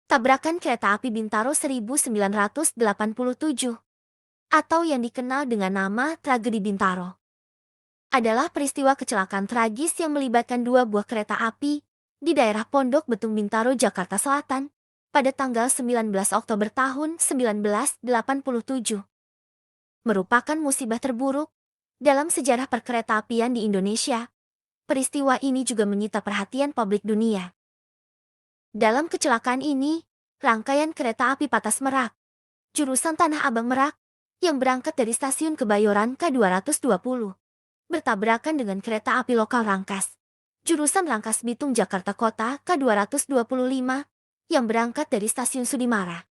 Tabrakan kereta api Bintaro 1987, atau yang dikenal dengan nama Tragedi Bintaro, adalah peristiwa kecelakaan tragis yang melibatkan dua buah kereta api di daerah Pondok Betung Bintaro, Jakarta Selatan, pada tanggal 19 Oktober tahun 1987. Merupakan musibah terburuk dalam sejarah perkeretaapian di Indonesia. Peristiwa ini juga menyita perhatian publik dunia. Dalam kecelakaan ini, rangkaian kereta api Patas Merak, jurusan Tanah Abang Merak, yang berangkat dari stasiun Kebayoran K220, bertabrakan dengan kereta api lokal Rangkas, jurusan Rangkas Bitung Jakarta Kota K225, yang berangkat dari stasiun Sudimara.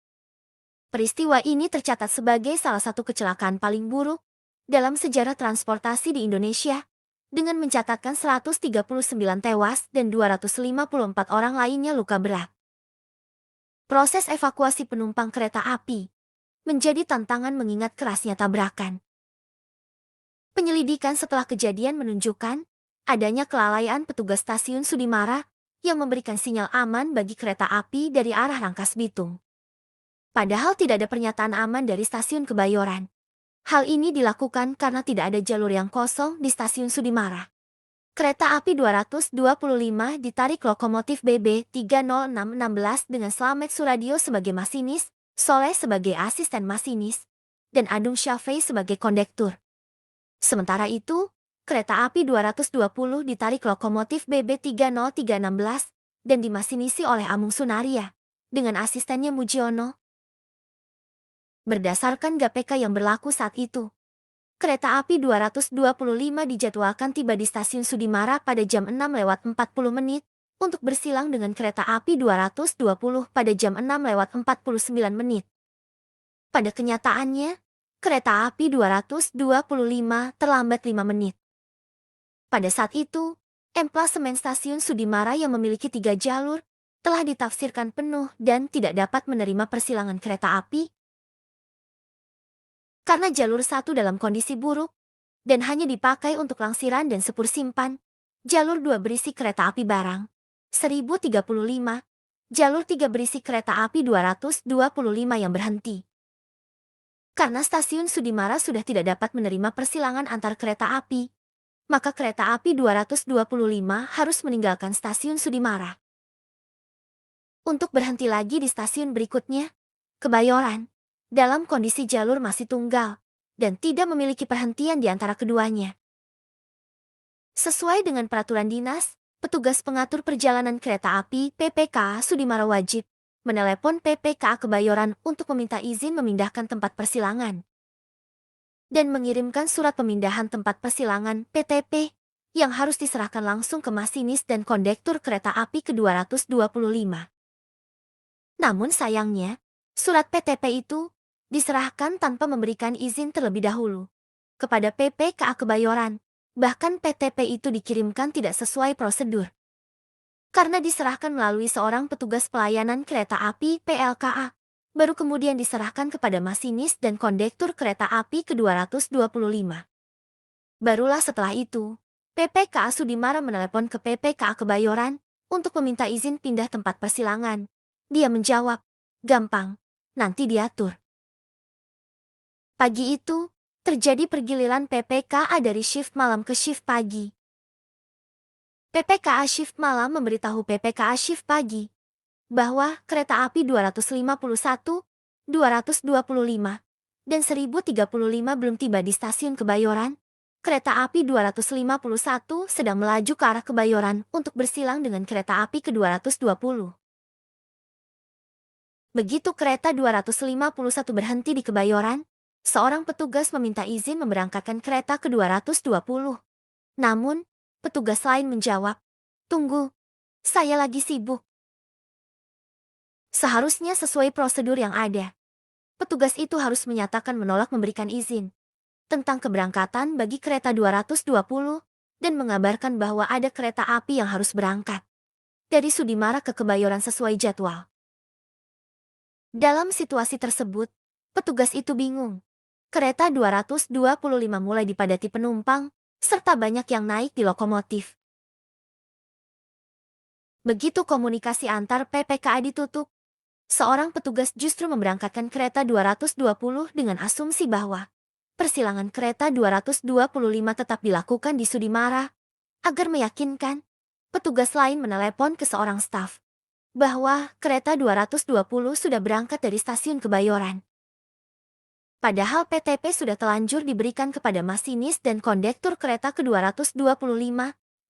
Peristiwa ini tercatat sebagai salah satu kecelakaan paling buruk dalam sejarah transportasi di Indonesia, dengan mencatatkan 139 tewas dan 254 orang lainnya luka berat. Proses evakuasi penumpang kereta api menjadi tantangan mengingat kerasnya tabrakan. Penyelidikan setelah kejadian menunjukkan adanya kelalaian petugas stasiun Sudimara yang memberikan sinyal aman bagi kereta api dari arah Rangkas Bitung. Padahal tidak ada pernyataan aman dari stasiun Kebayoran. Hal ini dilakukan karena tidak ada jalur yang kosong di stasiun Sudimara. Kereta api 225 ditarik lokomotif BB 30616 dengan Slamet Suradio sebagai masinis, Soleh sebagai asisten masinis, dan Adung Syafei sebagai kondektur. Sementara itu, kereta api 220 ditarik lokomotif BB 30316 dan dimasinisi oleh Amung Sunaria dengan asistennya Mujiono. Berdasarkan GPK yang berlaku saat itu, kereta api 225 dijadwalkan tiba di stasiun Sudimara pada jam 6:40 untuk bersilang dengan kereta api 220 pada jam 6:49. Pada kenyataannya, kereta api 225 terlambat 5 menit. Pada saat itu, emplasemen stasiun Sudimara yang memiliki 3 jalur telah ditafsirkan penuh dan tidak dapat menerima persilangan kereta api karena jalur 1 dalam kondisi buruk dan hanya dipakai untuk langsiran dan sepur simpan. Jalur 2 berisi kereta api barang 1035, jalur 3 berisi kereta api 225 yang berhenti. Karena stasiun Sudimara sudah tidak dapat menerima persilangan antar kereta api, maka kereta api 225 harus meninggalkan stasiun Sudimara untuk berhenti lagi di stasiun berikutnya, Kebayoran, dalam kondisi jalur masih tunggal dan tidak memiliki perhentian di antara keduanya. Sesuai dengan peraturan dinas, petugas pengatur perjalanan kereta api PPKA Sudimara wajib menelepon PPKA Kebayoran untuk meminta izin memindahkan tempat persilangan dan mengirimkan surat pemindahan tempat persilangan PTP yang harus diserahkan langsung ke masinis dan kondektur kereta api ke-225. Namun sayangnya, surat PTP itu diserahkan tanpa memberikan izin terlebih dahulu kepada PPKA Kebayoran. Bahkan PTP itu dikirimkan tidak sesuai prosedur. Karena diserahkan melalui seorang petugas pelayanan kereta api PLKA, baru kemudian diserahkan kepada masinis dan kondektur kereta api ke-225. Barulah setelah itu, PPKA Sudimara menelepon ke PPKA Kebayoran untuk meminta izin pindah tempat persilangan. Dia menjawab, "Gampang, nanti diatur." Pagi itu, terjadi pergiliran PPKA dari shift malam ke shift pagi. PPKA shift malam memberitahu PPKA shift pagi bahwa kereta api 251, 225, dan 1035 belum tiba di stasiun Kebayoran. Kereta api 251 sedang melaju ke arah Kebayoran untuk bersilang dengan kereta api ke-220. Begitu kereta 251 berhenti di Kebayoran, seorang petugas meminta izin memberangkatkan kereta ke-220. Namun, petugas lain menjawab, "Tunggu, saya lagi sibuk." Seharusnya sesuai prosedur yang ada, petugas itu harus menyatakan menolak memberikan izin tentang keberangkatan bagi kereta 220 dan mengabarkan bahwa ada kereta api yang harus berangkat dari Sudimara ke Kebayoran sesuai jadwal. Dalam situasi tersebut, petugas itu bingung. Kereta 225 mulai dipadati penumpang, serta banyak yang naik di lokomotif. Begitu komunikasi antar PPKA ditutup, Seorang petugas justru memberangkatkan kereta 220 dengan asumsi bahwa persilangan kereta 225 tetap dilakukan di Sudimara. Agar meyakinkan, petugas lain menelepon ke seorang staf bahwa kereta 220 sudah berangkat dari stasiun Kebayoran. Padahal PTP sudah telanjur diberikan kepada masinis dan kondektur kereta ke-225.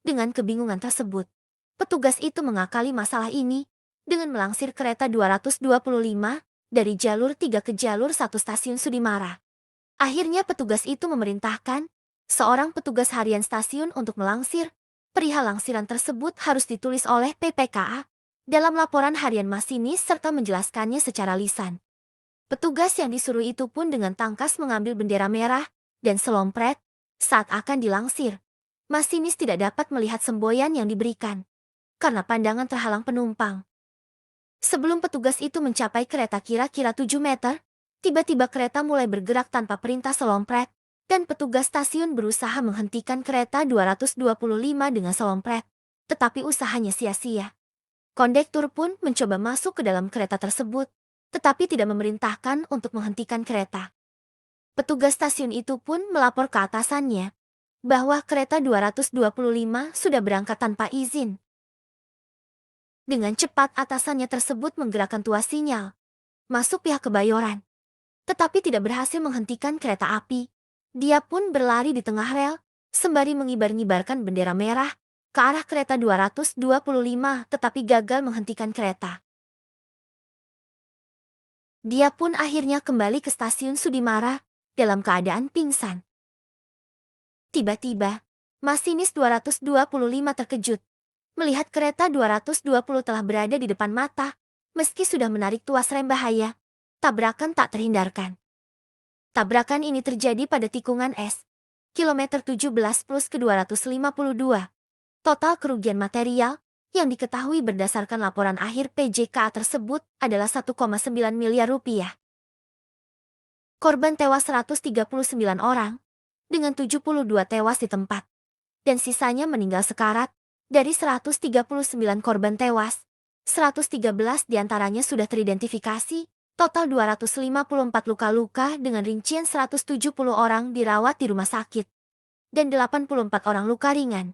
Dengan kebingungan tersebut, petugas itu mengakali masalah ini dengan melangsir kereta 225 dari jalur 3 ke jalur 1 stasiun Sudimara. Akhirnya petugas itu memerintahkan seorang petugas harian stasiun untuk melangsir. Perihal langsiran tersebut harus ditulis oleh PPKA dalam laporan harian masinis serta menjelaskannya secara lisan. Petugas yang disuruh itu pun dengan tangkas mengambil bendera merah dan selompret. Saat akan dilangsir, masinis tidak dapat melihat semboyan yang diberikan karena pandangan terhalang penumpang. Sebelum petugas itu mencapai kereta kira-kira 7 meter, tiba-tiba kereta mulai bergerak tanpa perintah selompret, dan petugas stasiun berusaha menghentikan kereta 225 dengan selompret, tetapi usahanya sia-sia. Kondektur pun mencoba masuk ke dalam kereta tersebut, tetapi tidak memerintahkan untuk menghentikan kereta. Petugas stasiun itu pun melapor ke atasannya bahwa kereta 225 sudah berangkat tanpa izin. Dengan cepat atasannya tersebut menggerakkan tuas sinyal masuk pihak Kebayoran, tetapi tidak berhasil menghentikan kereta api. Dia pun berlari di tengah rel, sembari mengibar-ngibarkan bendera merah ke arah kereta 225, tetapi gagal menghentikan kereta. Dia pun akhirnya kembali ke stasiun Sudimara dalam keadaan pingsan. Tiba-tiba, masinis 225 terkejut melihat kereta 220 telah berada di depan mata. Meski sudah menarik tuas rem bahaya, tabrakan tak terhindarkan. Tabrakan ini terjadi pada tikungan S, kilometer 17 plus ke 252. Total kerugian material yang diketahui berdasarkan laporan akhir PJKA tersebut adalah 1,9 miliar rupiah. Korban tewas 139 orang, dengan 72 tewas di tempat, dan sisanya meninggal sekarat. Dari 139 korban tewas, 113 diantaranya sudah teridentifikasi, total 254 luka-luka dengan rincian 170 orang dirawat di rumah sakit, dan 84 orang luka ringan.